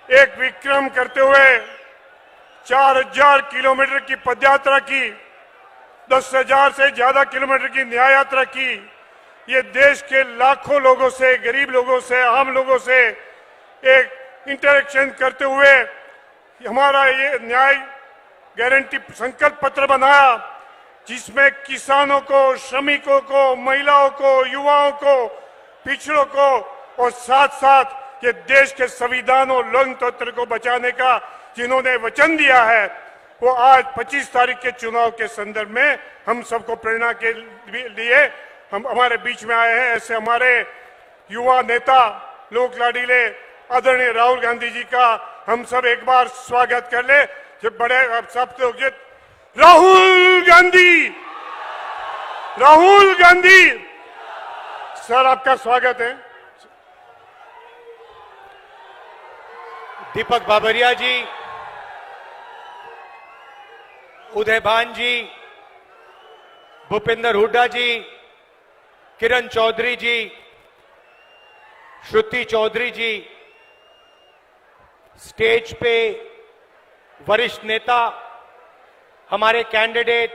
एक विक्रम करते हुए 4000 किलोमीटर की पदयात्रा की, 10,000 से ज्यादा किलोमीटर की न्याय यात्रा की। ये देश के लाखों लोगों से, गरीब लोगों से, आम लोगों से एक इंटरेक्शन करते हुए हमारा ये न्याय गारंटी संकल्प पत्र बनाया, जिसमें किसानों को, श्रमिकों को, महिलाओं को, युवाओं को, पिछड़ों को और साथ साथ ये देश के संविधान और लोकतंत्र को बचाने का जिन्होंने वचन दिया है, वो आज 25 तारीख के चुनाव के संदर्भ में हम सबको प्रेरणा के लिए हम हमारे बीच में आए हैं। ऐसे हमारे युवा नेता, लोक लाडीले आदरणीय राहुल गांधी जी का हम सब एक बार स्वागत कर ले। जब बड़े सब लोग राहुल गांधी, राहुल गांधी सर, आपका स्वागत है। दीपक बाबरिया जी, उदयभान जी, भूपेंद्र हुड्डा जी, किरण चौधरी जी, श्रुति चौधरी जी, स्टेज पे वरिष्ठ नेता हमारे कैंडिडेट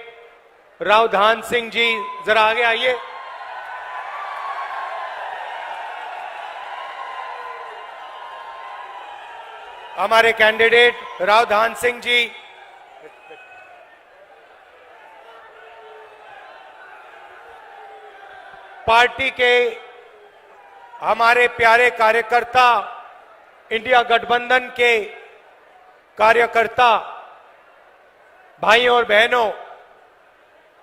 रावधान सिंह जी, जरा आगे आइए। हमारे कैंडिडेट रावधान सिंह जी, पार्टी के हमारे प्यारे कार्यकर्ता, इंडिया गठबंधन के कार्यकर्ता, भाइयों और बहनों,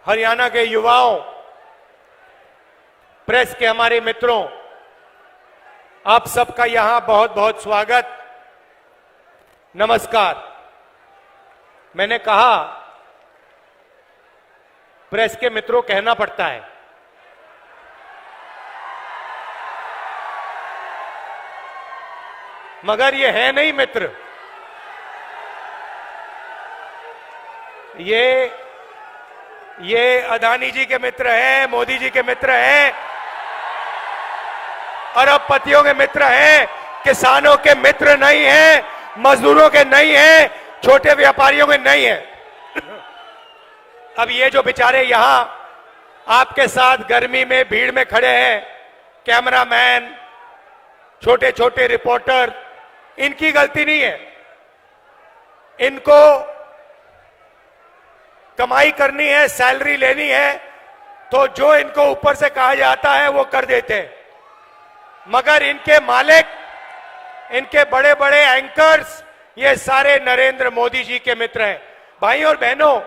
हरियाणा के युवाओं, प्रेस के हमारे मित्रों, आप सबका यहां बहुत बहुत स्वागत, नमस्कार। मैंने कहा प्रेस के मित्रों कहना पड़ता है, मगर ये है नहीं मित्र। ये अदानी जी के मित्र हैं, मोदी जी के मित्र हैं, अरबपतियों के मित्र हैं, किसानों के मित्र नहीं हैं, मजदूरों के नहीं हैं, छोटे व्यापारियों के नहीं हैं। अब ये जो बेचारे यहां आपके साथ गर्मी में भीड़ में खड़े हैं, कैमरामैन, छोटे छोटे रिपोर्टर, इनकी गलती नहीं है। इनको कमाई करनी है, सैलरी लेनी है, तो जो इनको ऊपर से कहा जाता है वो कर देते हैं। मगर इनके मालिक, इनके बड़े बड़े एंकर्स, ये सारे नरेंद्र मोदी जी के मित्र हैं। भाई और बहनों,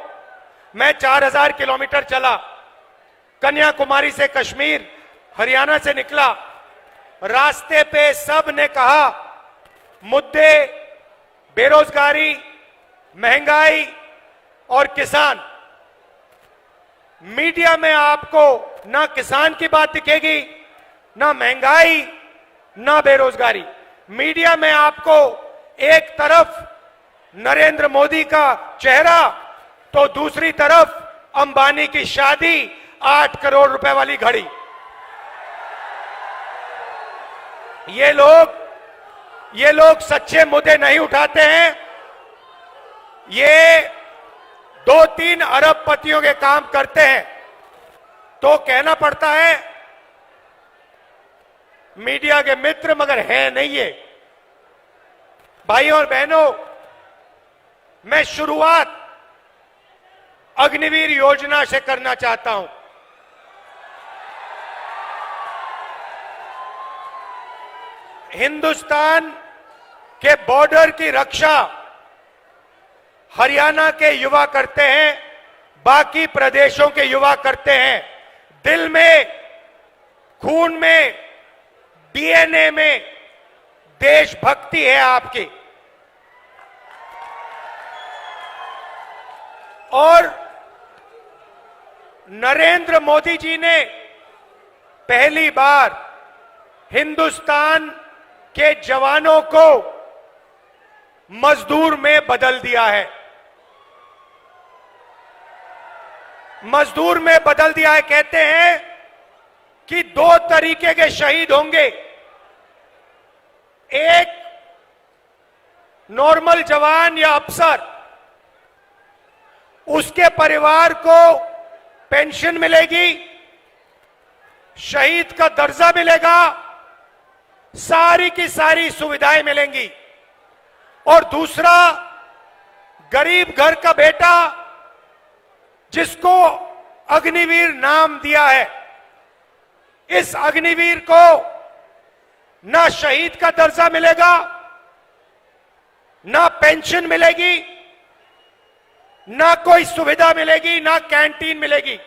मैं 4000 किलोमीटर चला, कन्याकुमारी से कश्मीर, हरियाणा से निकला। रास्ते पे सब ने कहा मुद्दे बेरोजगारी, महंगाई और किसान। मीडिया में आपको ना किसान की बात दिखेगी, ना महंगाई, ना बेरोजगारी। मीडिया में आपको एक तरफ नरेंद्र मोदी का चेहरा, तो दूसरी तरफ अंबानी की शादी, 8 करोड़ रुपए वाली घड़ी। ये लोग सच्चे मुद्दे नहीं उठाते हैं। ये 2-3 अरबपतियों के काम करते हैं। तो कहना पड़ता है मीडिया के मित्र, मगर है नहीं ये। भाइयों और बहनों, मैं शुरुआत अग्निवीर योजना से करना चाहता हूं। हिंदुस्तान के बॉर्डर की रक्षा हरियाणा के युवा करते हैं, बाकी प्रदेशों के युवा करते हैं। दिल में, खून में, डीएनए में देशभक्ति है आपकी। और नरेंद्र मोदी जी ने पहली बार हिंदुस्तान के जवानों को मजदूर में बदल दिया है। मजदूर में बदल दिया है। कहते हैं कि 2 तरीके के शहीद होंगे, एक नॉर्मल जवान या अफसर, उसके परिवार को पेंशन मिलेगी, शहीद का दर्जा मिलेगा, सारी की सारी सुविधाएं मिलेंगी। और दूसरा, गरीब घर का बेटा जिसको अग्निवीर नाम दिया है, इस अग्निवीर को ना शहीद का दर्जा मिलेगा, ना पेंशन मिलेगी, ना कोई सुविधा मिलेगी, ना कैंटीन मिलेगी।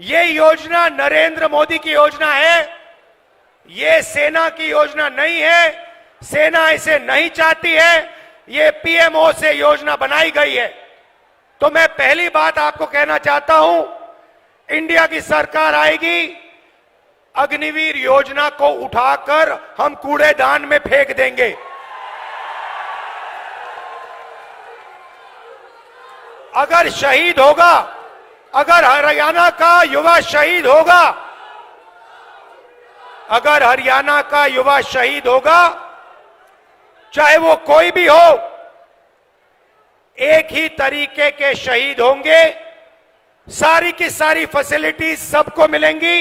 ये योजना नरेंद्र मोदी की योजना है, ये सेना की योजना नहीं है। सेना इसे नहीं चाहती है, ये पीएमओ से योजना बनाई गई है। तो मैं पहली बात आपको कहना चाहता हूं, इंडिया की सरकार आएगी, अग्निवीर योजना को उठाकर हम कूड़ेदान में फेंक देंगे। अगर शहीद होगा, अगर हरियाणा का युवा शहीद होगा, अगर हरियाणा का युवा शहीद होगा, चाहे वो कोई भी हो, एक ही तरीके के शहीद होंगे, सारी की सारी फैसिलिटीज सबको मिलेंगी,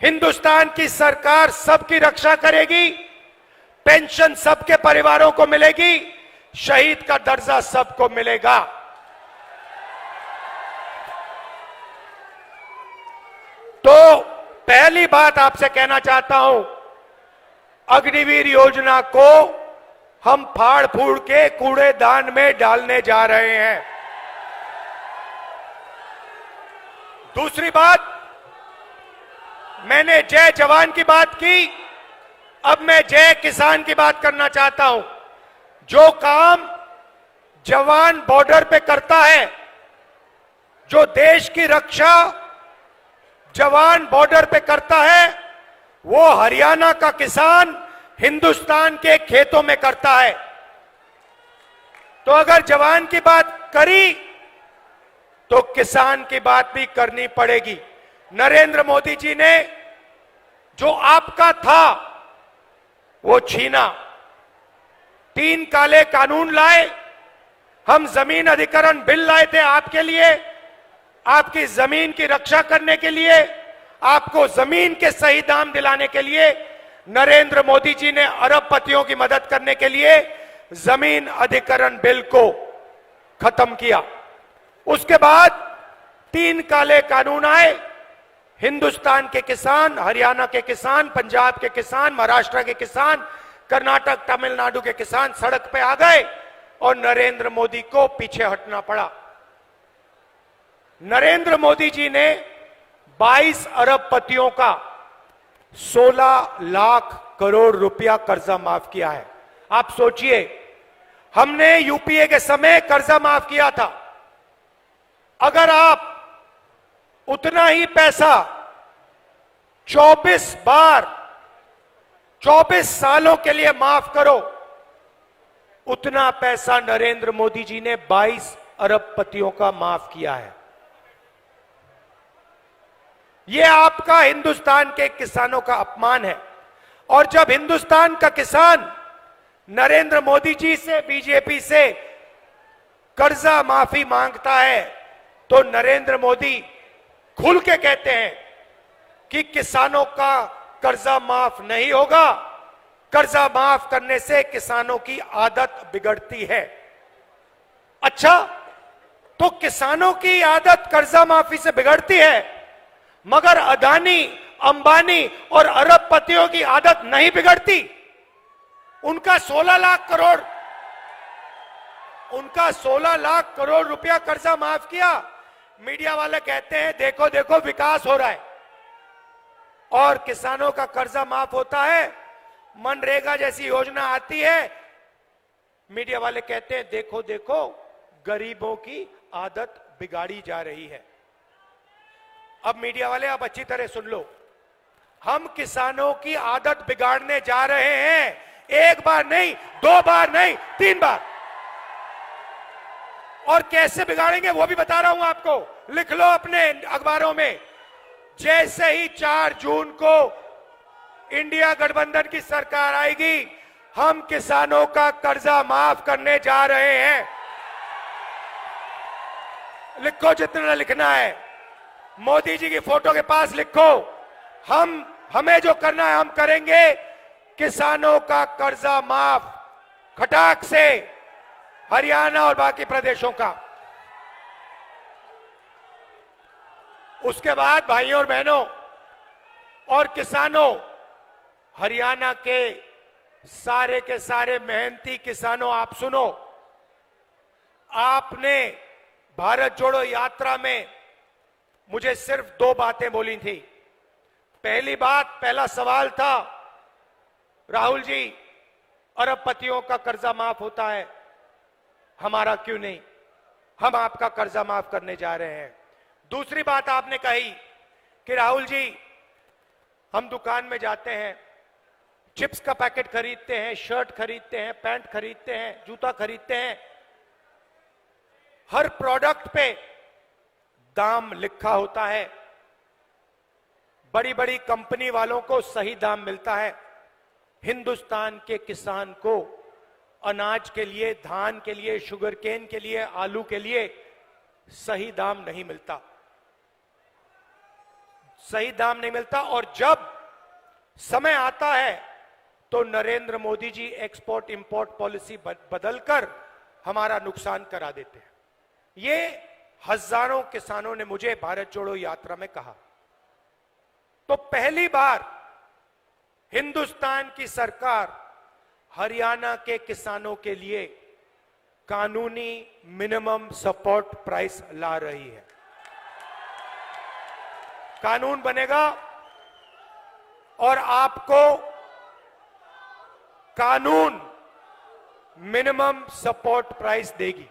हिंदुस्तान की सरकार सबकी रक्षा करेगी, पेंशन सबके परिवारों को मिलेगी, शहीद का दर्जा सबको मिलेगा। तो पहली बात आपसे कहना चाहता हूं, अग्निवीर योजना को हम फाड़ फूड़ के कूड़ेदान में डालने जा रहे हैं। दूसरी बात, मैंने जय जवान की बात की, अब मैं जय किसान की बात करना चाहता हूं। जो काम जवान बॉर्डर पे करता है, जो देश की रक्षा जवान बॉर्डर पे करता है, वो हरियाणा का किसान हिंदुस्तान के खेतों में करता है। तो अगर जवान की बात करी तो किसान की बात भी करनी पड़ेगी। नरेंद्र मोदी जी ने जो आपका था वो छीना, 3 काले कानून लाए, हम जमीन अधिग्रहण बिल लाए थे आपके लिए, आपकी जमीन की रक्षा करने के लिए, आपको जमीन के सही दाम दिलाने के लिए। नरेंद्र मोदी जी ने अरबपतियों की मदद करने के लिए जमीन अधिग्रहण बिल को खत्म किया। उसके बाद 3 काले कानून आए, हिंदुस्तान के किसान, हरियाणा के किसान, पंजाब के किसान, महाराष्ट्र के किसान, कर्नाटक, तमिलनाडु के किसान सड़क पे आ गए और नरेंद्र मोदी को पीछे हटना पड़ा। नरेंद्र मोदी जी ने 22 अरबपतियों का 16 लाख करोड़ रुपया कर्जा माफ किया है। आप सोचिए, हमने यूपीए के समय कर्जा माफ किया था। अगर आप उतना ही पैसा 24 बार 24 सालों के लिए माफ करो, उतना पैसा नरेंद्र मोदी जी ने 22 अरबपतियों का माफ किया है। यह आपका हिंदुस्तान के किसानों का अपमान है। और जब हिंदुस्तान का किसान नरेंद्र मोदी जी से, बीजेपी से कर्जा माफी मांगता है, तो नरेंद्र मोदी खुल के कहते हैं कि किसानों का कर्जा माफ नहीं होगा, कर्जा माफ करने से किसानों की आदत बिगड़ती है। अच्छा, तो किसानों की आदत कर्जा माफी से बिगड़ती है, मगर अदानी, अंबानी और अरबपतियों की आदत नहीं बिगड़ती। उनका 16 लाख करोड़ रुपया कर्जा माफ किया। मीडिया वाले कहते हैं देखो देखो विकास हो रहा है, और किसानों का कर्जा माफ होता है, मनरेगा जैसी योजना आती है, मीडिया वाले कहते हैं देखो देखो गरीबों की आदत बिगाड़ी जा रही है। अब मीडिया वाले, अब अच्छी तरह सुन लो, हम किसानों की आदत बिगाड़ने जा रहे हैं। एक बार नहीं, 2 बार नहीं, 3 बार। और कैसे बिगाड़ेंगे वो भी बता रहा हूं आपको, लिख लो अपने अखबारों में। जैसे ही 4 जून को इंडिया गठबंधन की सरकार आएगी, हम किसानों का कर्जा माफ करने जा रहे हैं। लिखो जितना लिखना है, मोदी जी की फोटो के पास लिखो। हमें जो करना है हम करेंगे। किसानों का कर्जा माफ खटाक से, हरियाणा और बाकी प्रदेशों का। उसके बाद भाइयों और बहनों और किसानों, हरियाणा के सारे मेहनती किसानों, आप सुनो। आपने भारत जोड़ो यात्रा में मुझे सिर्फ 2 बातें बोली थी। पहली बात, पहला सवाल था, राहुल जी अरबपतियों का कर्जा माफ होता है, हमारा क्यों नहीं? हम आपका कर्जा माफ करने जा रहे हैं। दूसरी बात आपने कही कि राहुल जी हम दुकान में जाते हैं, चिप्स का पैकेट खरीदते हैं, शर्ट खरीदते हैं, पैंट खरीदते हैं, जूता खरीदते हैं, हर प्रोडक्ट पे दाम लिखा होता है। बड़ी बड़ी कंपनी वालों को सही दाम मिलता है, हिंदुस्तान के किसान को अनाज के लिए, धान के लिए, शुगर केन के लिए, आलू के लिए सही दाम नहीं मिलता, सही दाम नहीं मिलता। और जब समय आता है तो Narendra Modi ji export import policy बदलकर हमारा नुकसान करा देते हैं। ये हजारों किसानों ने मुझे भारत जोड़ो यात्रा में कहा। तो पहली बार हिंदुस्तान की सरकार हरियाणा के किसानों के लिए कानूनी मिनिमम सपोर्ट प्राइस ला रही है। कानून बनेगा और आपको कानून मिनिमम सपोर्ट प्राइस देगी।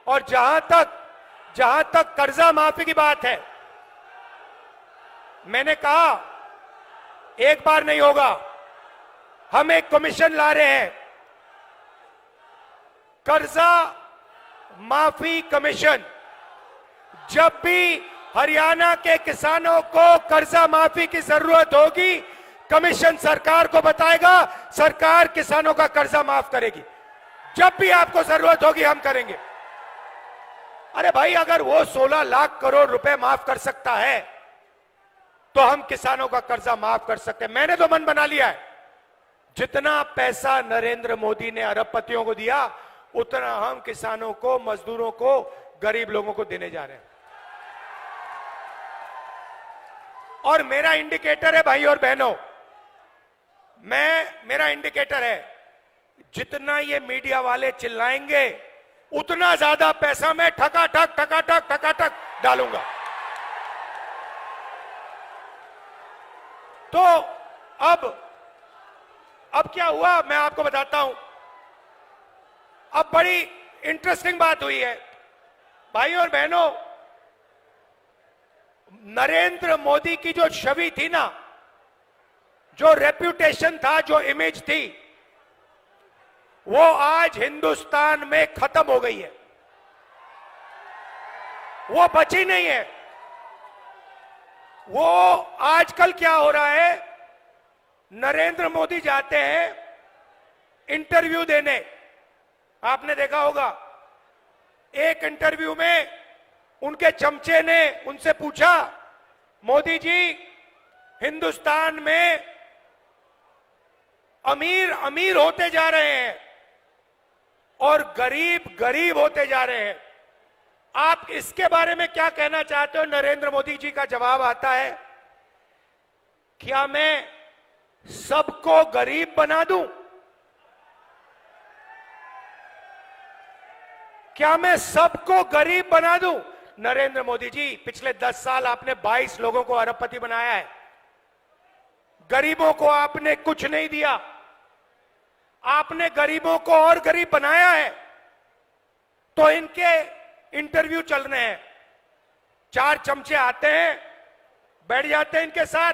और जहां तक कर्जा माफी की बात है, मैंने कहा एक बार नहीं होगा, हम एक कमीशन ला रहे हैं, कर्जा माफी कमीशन। जब भी हरियाणा के किसानों को कर्जा माफी की जरूरत होगी, कमीशन सरकार को बताएगा, सरकार किसानों का कर्जा माफ करेगी। जब भी आपको जरूरत होगी हम करेंगे। अरे भाई, अगर वो 16 लाख करोड़ रुपए माफ कर सकता है तो हम किसानों का कर्जा माफ कर सकते हैं। मैंने तो मन बना लिया है, जितना पैसा नरेंद्र मोदी ने अरबपतियों को दिया उतना हम किसानों को, मजदूरों को, गरीब लोगों को देने जा रहे हैं। और मेरा इंडिकेटर है भाई और बहनों, मेरा इंडिकेटर है, जितना ये मीडिया वाले चिल्लाएंगे उतना ज्यादा पैसा मैं ठकाठक डालूंगा। तो अब क्या हुआ मैं आपको बताता हूं। अब बड़ी इंटरेस्टिंग बात हुई है भाई और बहनों। नरेंद्र मोदी की जो छवि थी ना, जो रेप्यूटेशन था, जो इमेज थी, वो आज हिंदुस्तान में खत्म हो गई है, वो बची नहीं है। वो आजकल क्या हो रहा है, नरेंद्र मोदी जाते हैं इंटरव्यू देने, आपने देखा होगा, एक इंटरव्यू में उनके चमचे ने उनसे पूछा, मोदी जी हिंदुस्तान में अमीर अमीर होते जा रहे हैं और गरीब गरीब होते जा रहे हैं, आप इसके बारे में क्या कहना चाहते हो? नरेंद्र मोदी जी का जवाब आता है, क्या मैं सबको गरीब बना दूं? क्या मैं सबको गरीब बना दूं? नरेंद्र मोदी जी, पिछले 10 साल आपने 22 लोगों को अरबपति बनाया है, गरीबों को आपने कुछ नहीं दिया, आपने गरीबों को और गरीब बनाया है। तो इनके इंटरव्यू चल रहे हैं, 4 चमचे आते हैं, बैठ जाते हैं इनके साथ,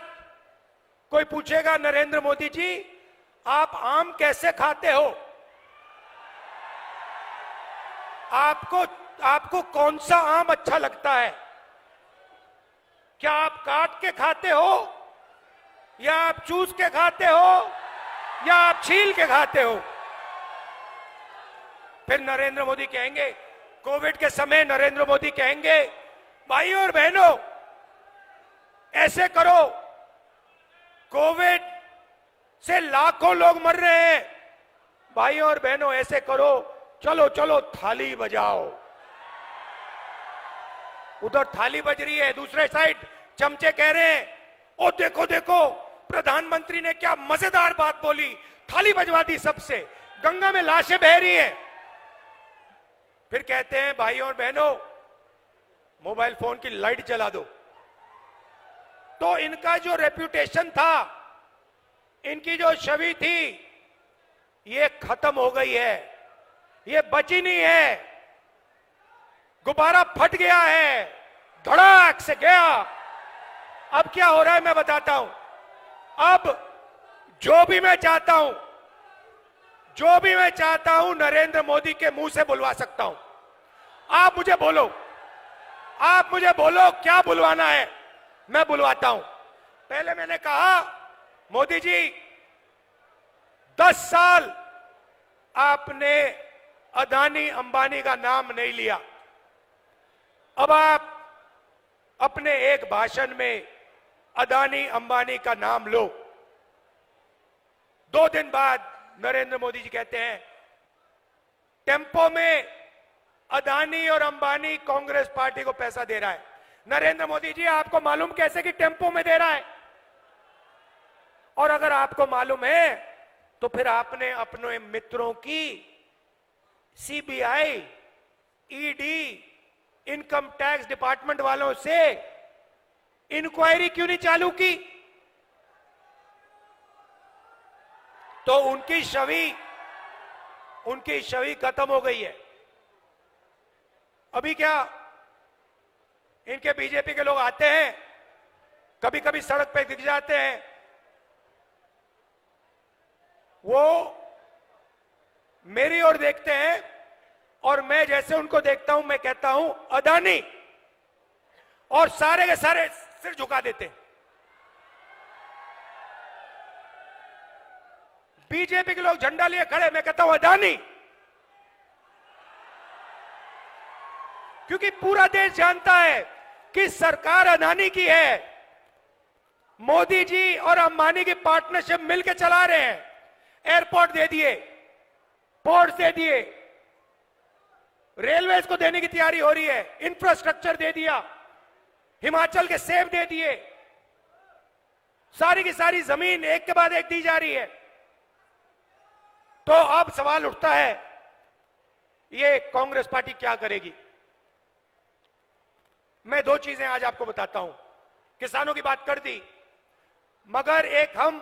कोई पूछेगा नरेंद्र मोदी जी आप आम कैसे खाते हो, आपको कौन सा आम अच्छा लगता है, क्या आप काट के खाते हो या आप चूस के खाते हो या आप छील के खाते हो? फिर नरेंद्र मोदी कहेंगे, कोविड के समय नरेंद्र मोदी कहेंगे, भाइयों और बहनों ऐसे करो, कोविड से लाखों लोग मर रहे हैं, भाइयों और बहनों ऐसे करो, चलो चलो थाली बजाओ। उधर थाली बज रही है, दूसरे साइड चमचे कह रहे हैं, ओ देखो देखो प्रधानमंत्री ने क्या मजेदार बात बोली, थाली बजवा दी सबसे, गंगा में लाशें बह रही हैं। फिर कहते हैं भाइयों और बहनों मोबाइल फोन की लाइट जला दो। तो इनका जो रेप्यूटेशन था, इनकी जो छवि थी, ये खत्म हो गई है, ये बची नहीं है, गुब्बारा फट गया है, धड़ाक से गया। अब क्या हो रहा है मैं बताता हूं। अब जो भी मैं चाहता हूं नरेंद्र मोदी के मुंह से बुलवा सकता हूं। आप मुझे बोलो क्या बुलवाना है, मैं बुलवाता हूं। पहले मैंने कहा मोदी जी 10 साल आपने अदानी अंबानी का नाम नहीं लिया, अब आप अपने एक भाषण में अदानी अंबानी का नाम लो। 2 दिन बाद नरेंद्र मोदी जी कहते हैं टेम्पो में अदानी और अंबानी कांग्रेस पार्टी को पैसा दे रहा है। नरेंद्र मोदी जी आपको मालूम कैसे कि टेम्पो में दे रहा है? और अगर आपको मालूम है तो फिर आपने अपने मित्रों की CBI, ED, income tax department वालों से इंक्वायरी क्यों नहीं चालू की? तो उनकी छवि खत्म हो गई है। अभी क्या इनके बीजेपी के लोग आते हैं, कभी कभी सड़क पे दिख जाते हैं, वो मेरी ओर देखते हैं और मैं जैसे उनको देखता हूं मैं कहता हूं अदानी, और सारे के सारे सिर झुका देते हैं। बीजेपी के लोग झंडा लिए खड़े, मैं कहता हूं अदानी, क्योंकि पूरा देश जानता है कि सरकार अदानी की है। मोदी जी और अंबानी की पार्टनरशिप मिलकर चला रहे हैं। एयरपोर्ट दे दिए, पोर्ट्स दे दिए, रेलवेज को देने की तैयारी हो रही है, इंफ्रास्ट्रक्चर दे दिया, हिमाचल के सेब दे दिए, सारी की सारी जमीन एक के बाद एक दी जा रही है। तो अब सवाल उठता है ये कांग्रेस पार्टी क्या करेगी? मैं 2 चीजें आज आपको बताता हूं। किसानों की बात कर दी, मगर एक हम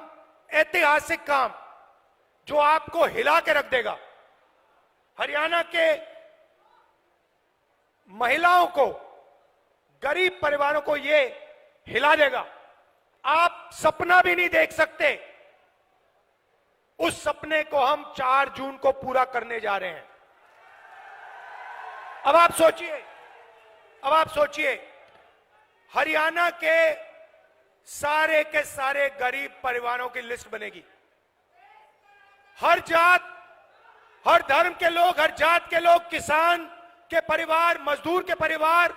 ऐतिहासिक काम जो आपको हिला के रख देगा, हरियाणा के महिलाओं को, गरीब परिवारों को ये हिला देगा। आप सपना भी नहीं देख सकते, उस सपने को हम 4 जून को पूरा करने जा रहे हैं। अब आप सोचिए हरियाणा के सारे गरीब परिवारों की लिस्ट बनेगी। हर जात, हर धर्म के लोग, हर जात के लोग, किसान के परिवार, मजदूर के परिवार,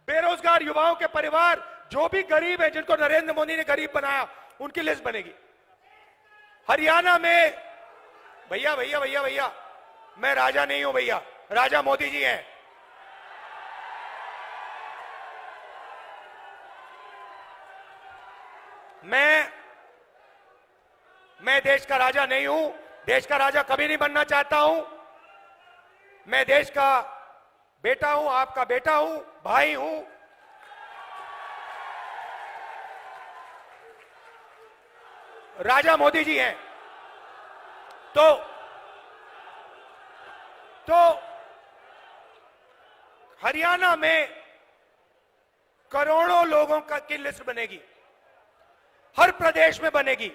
बेरोजगार युवाओं के परिवार, जो भी गरीब है, जिनको नरेंद्र मोदी ने गरीब बनाया, उनकी लिस्ट बनेगी हरियाणा में। भैया मैं राजा नहीं हूं भैया, राजा मोदी जी हैं। मैं देश का राजा नहीं हूं, देश का राजा कभी नहीं बनना चाहता हूं। मैं देश का बेटा हूं, आपका बेटा हूं, भाई हूं। राजा मोदी जी हैं। तो हरियाणा में करोड़ों लोगों की लिस्ट बनेगी, हर प्रदेश में बनेगी।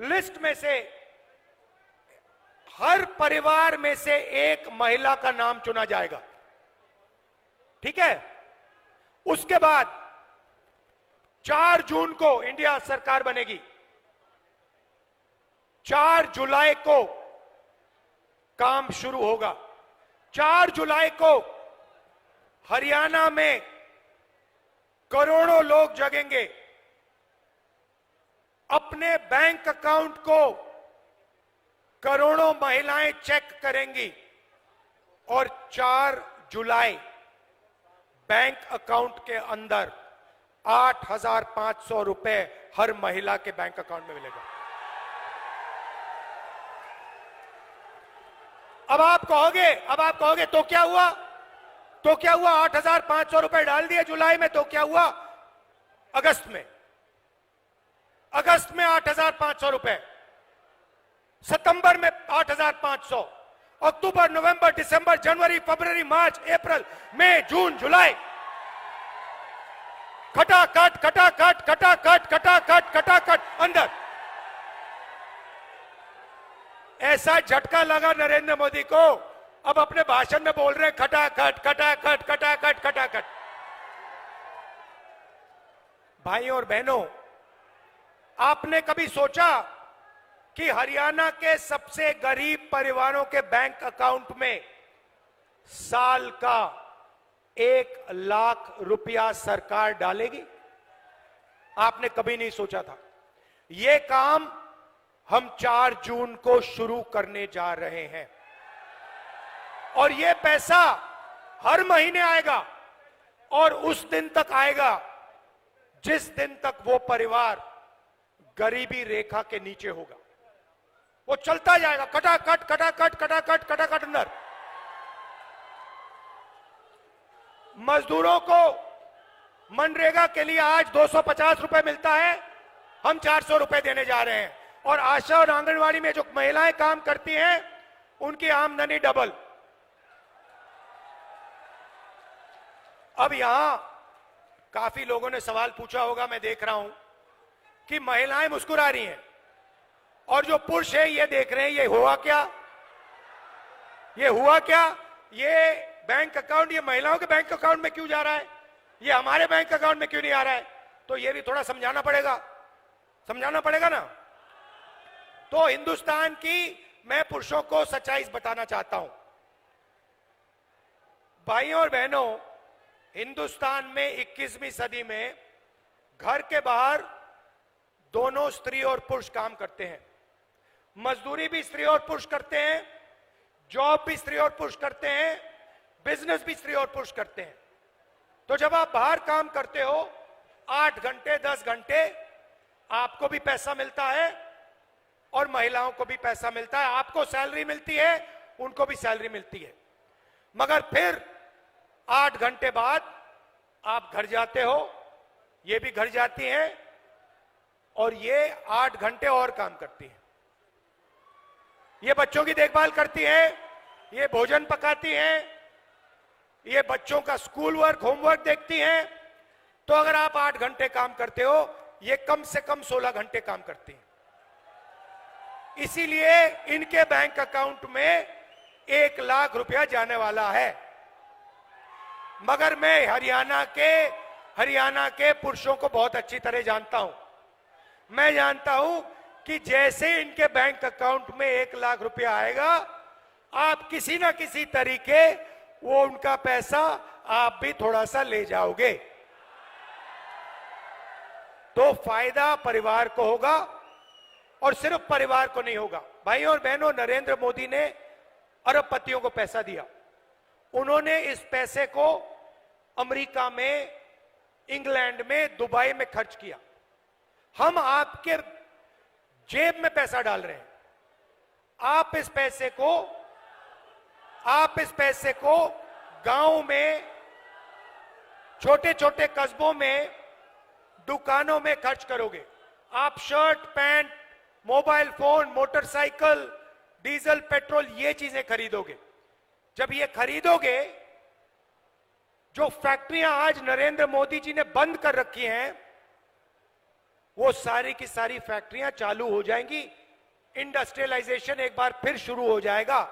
लिस्ट में से हर परिवार में से एक महिला का नाम चुना जाएगा, ठीक है? उसके बाद 4 जून को इंडिया सरकार बनेगी। 4 जुलाई को काम शुरू होगा। 4 जुलाई को हरियाणा में करोड़ों लोग जगेंगे, अपने बैंक अकाउंट को करोड़ों महिलाएं चेक करेंगी और 4 जुलाई बैंक अकाउंट के अंदर 8,500 रुपए हर महिला के बैंक अकाउंट में मिलेगा। अब आप कहोगे तो क्या हुआ? 8,500 रुपए डाल दिए जुलाई में, तो क्या हुआ? अगस्त में 8,500 रुपए, सितंबर में 8,500, अक्टूबर, नवंबर, दिसंबर, जनवरी, फरवरी, मार्च, अप्रैल, मई, जून, जुलाई, खटाखट अंदर। ऐसा झटका लगा नरेंद्र मोदी को, अब अपने भाषण में बोल रहे हैं खटाखट। भाइयों और बहनों, आपने कभी सोचा कि हरियाणा के सबसे गरीब परिवारों के बैंक अकाउंट में साल का 1 लाख रुपया सरकार डालेगी? आपने कभी नहीं सोचा था। यह काम हम 4 जून को शुरू करने जा रहे हैं और यह पैसा हर महीने आएगा और उस दिन तक आएगा जिस दिन तक वो परिवार गरीबी रेखा के नीचे होगा। वो चलता जाएगा, खटाखट अंदर। मजदूरों को मनरेगा के लिए आज 250 रुपए मिलता है, हम 400 रुपए देने जा रहे हैं। और आशा और आंगनवाड़ी में जो महिलाएं काम करती हैं, उनकी आमदनी डबल। अब यहां काफी लोगों ने सवाल पूछा होगा, मैं देख रहा हूं कि महिलाएं मुस्कुरा रही हैं और जो पुरुष है ये देख रहे हैं, ये हुआ क्या? ये बैंक अकाउंट, ये महिलाओं के बैंक अकाउंट में क्यों जा रहा है, ये हमारे बैंक अकाउंट में क्यों नहीं आ रहा है? तो ये भी थोड़ा समझाना पड़ेगा ना। तो हिंदुस्तान की मैं पुरुषों को सच्चाई बताना चाहता हूं। भाइयों और बहनों, हिंदुस्तान में 21वीं सदी में घर के बाहर दोनों स्त्री और पुरुष काम करते हैं। मजदूरी भी स्त्री और पुरुष करते हैं, जॉब भी स्त्री और पुरुष करते हैं, बिजनेस भी स्त्री और पुरुष करते हैं। तो जब आप बाहर काम करते हो 8 घंटे 10 घंटे, आपको भी पैसा मिलता है और महिलाओं को भी पैसा मिलता है। आपको सैलरी मिलती है, उनको भी सैलरी मिलती है। मगर फिर 8 घंटे बाद आप घर जाते हो, ये भी घर जाती हैं और ये 8 घंटे और काम करती हैं। ये बच्चों की देखभाल करती हैं, ये भोजन पकाती हैं, ये बच्चों का स्कूल वर्क, होमवर्क देखती हैं। तो अगर आप 8 घंटे काम करते हो, ये कम से कम 16 घंटे काम करती हैं। इसीलिए इनके बैंक अकाउंट में 1 लाख रुपया जाने वाला है। मगर मैं हरियाणा के पुरुषों को बहुत अच्छी तरह जानता हूं। मैं जानता हूं कि जैसे इनके बैंक अकाउंट में 1 लाख रुपया आएगा, आप किसी ना किसी तरीके वो उनका पैसा आप भी थोड़ा सा ले जाओगे, तो फायदा परिवार को होगा और सिर्फ परिवार को नहीं होगा। भाइयों और बहनों, नरेंद्र मोदी ने अरबपतियों को पैसा दिया। उन्होंने इस पैसे को अमेरिका में, इंग्लैंड में, दुबई में खर्च किया। हम आपके जेब में पैसा डाल रहे हैं। आप इस पैसे को गांव में, छोटे छोटे कस्बों में, दुकानों में खर्च करोगे। आप shirt, pant, mobile phone, motorcycle, diesel, petrol, ये चीजें खरीदोगे। जब ये खरीदोगे, जो फैक्ट्रियां आज नरेंद्र मोदी जी ने बंद कर रखी हैं, वो सारी की सारी फैक्ट्रियां चालू हो जाएंगी। इंडस्ट्रियलाइजेशन एक बार फिर शुरू हो जाएगा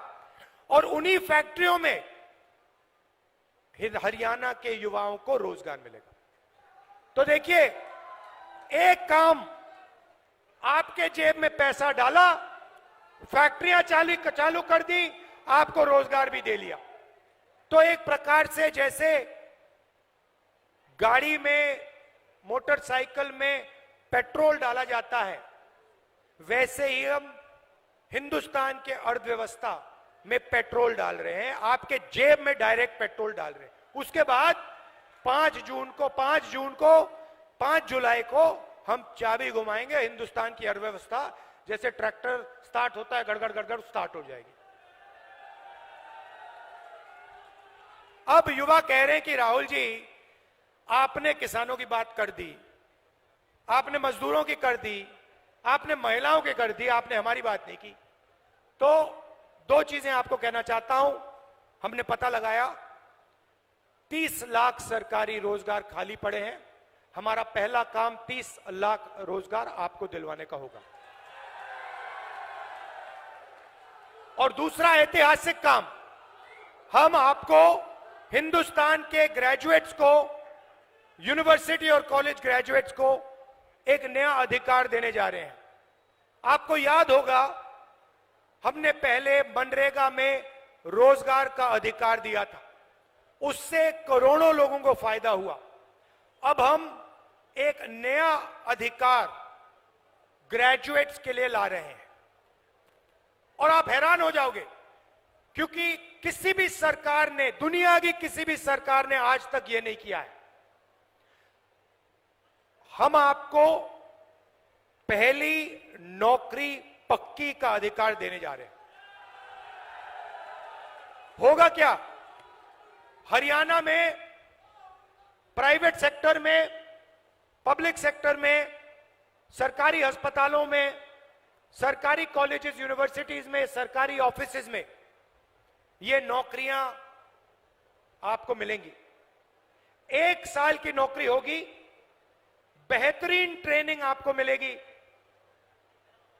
और उन्हीं फैक्ट्रियों में हरियाणा के युवाओं को रोजगार मिलेगा। तो देखिए, एक काम, आपके जेब में पैसा डाला, फैक्ट्रियां चालू कर दी, आपको रोजगार भी दे लिया। तो एक प्रकार से जैसे गाड़ी में, मोटरसाइकिल में पेट्रोल डाला जाता है, वैसे ही हम हिंदुस्तान के अर्थव्यवस्था में पेट्रोल डाल रहे हैं, आपके जेब में डायरेक्ट पेट्रोल डाल रहे हैं। उसके बाद 5 जुलाई को हम चाबी घुमाएंगे, हिंदुस्तान की अर्थव्यवस्था जैसे ट्रैक्टर स्टार्ट होता है गड़गड़ गड़गड़ स्टार्ट हो जाएगी। अब युवा कह रहे हैं कि राहुल जी, आपने किसानों की बात कर दी, आपने मजदूरों की कर दी, आपने महिलाओं की कर दी, आपने हमारी बात नहीं की। तो 2 चीजें आपको कहना चाहता हूं। हमने पता लगाया 30 लाख सरकारी रोजगार खाली पड़े हैं। हमारा पहला काम 30 लाख रोजगार आपको दिलवाने का होगा। और दूसरा ऐतिहासिक काम, हम आपको हिंदुस्तान के ग्रेजुएट्स को, यूनिवर्सिटी और कॉलेज ग्रेजुएट्स को एक नया अधिकार देने जा रहे हैं। आपको याद होगा, हमने पहले मनरेगा में रोजगार का अधिकार दिया था, उससे करोड़ों लोगों को फायदा हुआ। अब हम एक नया अधिकार ग्रेजुएट्स के लिए ला रहे हैं और आप हैरान हो जाओगे, क्योंकि किसी भी सरकार ने, दुनिया की किसी भी सरकार ने आज तक यह नहीं किया है। हम आपको पहली नौकरी पक्की का अधिकार देने जा रहे हैं। होगा क्या? हरियाणा में प्राइवेट सेक्टर में, पब्लिक सेक्टर में, सरकारी अस्पतालों में, सरकारी कॉलेजेस, यूनिवर्सिटीज में, सरकारी ऑफिसेज में ये नौकरियां आपको मिलेंगी। 1 साल की नौकरी होगी, बेहतरीन ट्रेनिंग आपको मिलेगी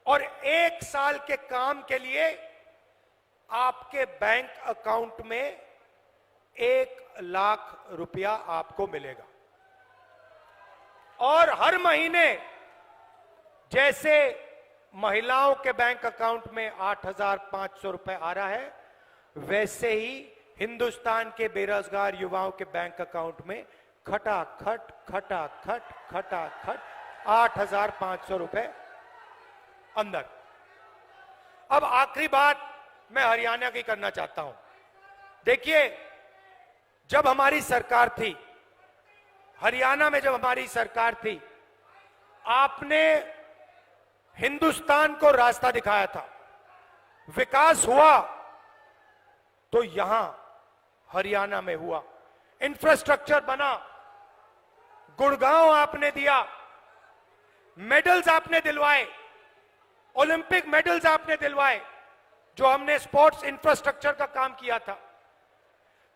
और 1 साल के काम के लिए आपके बैंक अकाउंट में 1 लाख रुपया आपको मिलेगा। और हर महीने जैसे महिलाओं के बैंक अकाउंट में 8,500 रुपए आ रहा है, वैसे ही हिंदुस्तान के बेरोजगार युवाओं के बैंक अकाउंट में खटाखट 8,500 रुपए अंदर। अब आखिरी बात मैं हरियाणा की करना चाहता हूं। देखिए, जब हमारी सरकार थी, हरियाणा में जब हमारी सरकार थी, आपने हिंदुस्तान को रास्ता दिखाया था। विकास हुआ तो यहां हरियाणा में हुआ, इंफ्रास्ट्रक्चर बना, गुड़गांव आपने दिया, मेडल्स आपने दिलवाए, ओलंपिक मेडल्स आपने दिलवाए, जो हमने स्पोर्ट्स इंफ्रास्ट्रक्चर का काम किया था।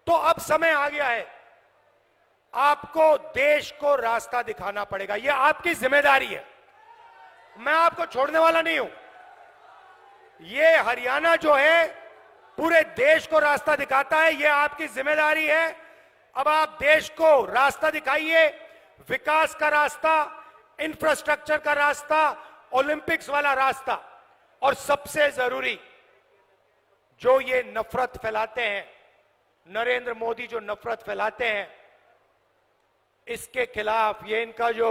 तो अब समय आ गया है, आपको देश को रास्ता दिखाना पड़ेगा। यह आपकी जिम्मेदारी है, मैं आपको छोड़ने वाला नहीं हूं। यह हरियाणा जो है पूरे देश को रास्ता दिखाता है, यह आपकी जिम्मेदारी है। अब आप देश को रास्ता दिखाइए, विकास का रास्ता, इंफ्रास्ट्रक्चर का रास्ता, ओलंपिक्स वाला रास्ता। और सबसे जरूरी, जो ये नफरत फैलाते हैं, नरेंद्र मोदी जो नफरत फैलाते हैं, इसके खिलाफ, ये इनका जो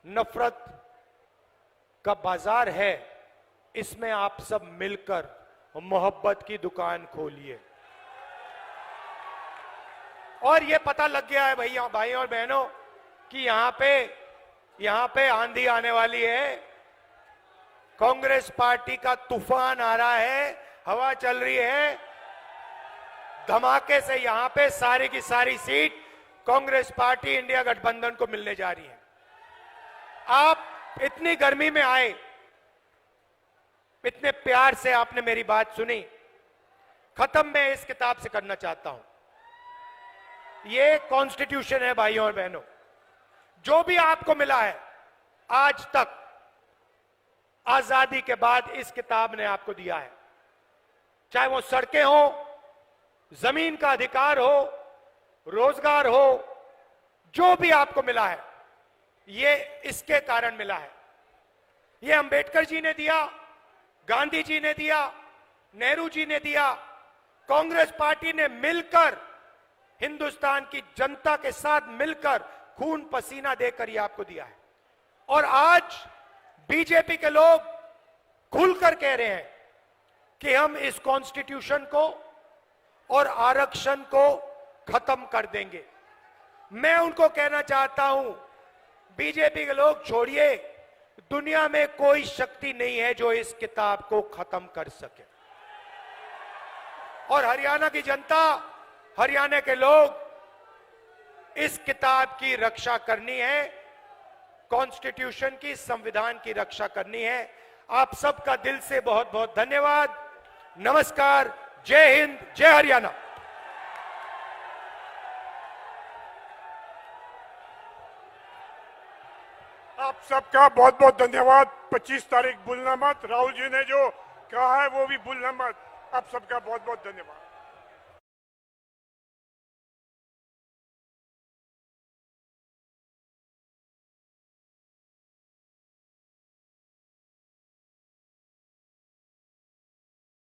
नफरत का बाजार है, इसमें आप सब मिलकर मोहब्बत की दुकान खोलिए। और ये पता लग गया है भैया, भाई और बहनों, कि यहां पे आंधी आने वाली है, कांग्रेस पार्टी का तूफान आ रहा है, हवा चल रही है, धमाके से यहां पे सारी की सारी सीट कांग्रेस पार्टी, इंडिया गठबंधन को मिलने जा रही है। आप इतनी गर्मी में आए, इतने प्यार से आपने मेरी बात सुनी। खत्म मैं इस किताब से करना चाहता हूं। ये कॉन्स्टिट्यूशन है भाइयों और बहनों, जो भी आपको मिला है आज तक, आजादी के बाद इस किताब ने आपको दिया है। चाहे वो सड़कें हो, जमीन का अधिकार हो, रोजगार हो, जो भी आपको मिला है, ये इसके कारण मिला है। ये अंबेडकर जी ने दिया, गांधी जी ने दिया, नेहरू जी ने दिया, कांग्रेस पार्टी ने मिलकर, हिंदुस्तान की जनता के साथ मिलकर खून पसीना देकर ये आपको दिया है। और आज बीजेपी के लोग खुलकर कह रहे हैं कि हम इस कॉन्स्टिट्यूशन को और आरक्षण को खत्म कर देंगे। मैं उनको कहना चाहता हूं, बीजेपी के लोग छोड़िए, दुनिया में कोई शक्ति नहीं है जो इस किताब को खत्म कर सके। और हरियाणा की जनता, हरियाणा के लोग, इस किताब की रक्षा करनी है, कॉन्स्टिट्यूशन की, संविधान की रक्षा करनी है। आप सबका दिल से बहुत बहुत धन्यवाद। नमस्कार, जय हिंद, जय हरियाणा। आप सबका बहुत बहुत धन्यवाद। 25 तारीख भूलना मत। राहुल जी ने जो कहा है वो भी भूलना मत। आप सबका बहुत बहुत धन्यवाद।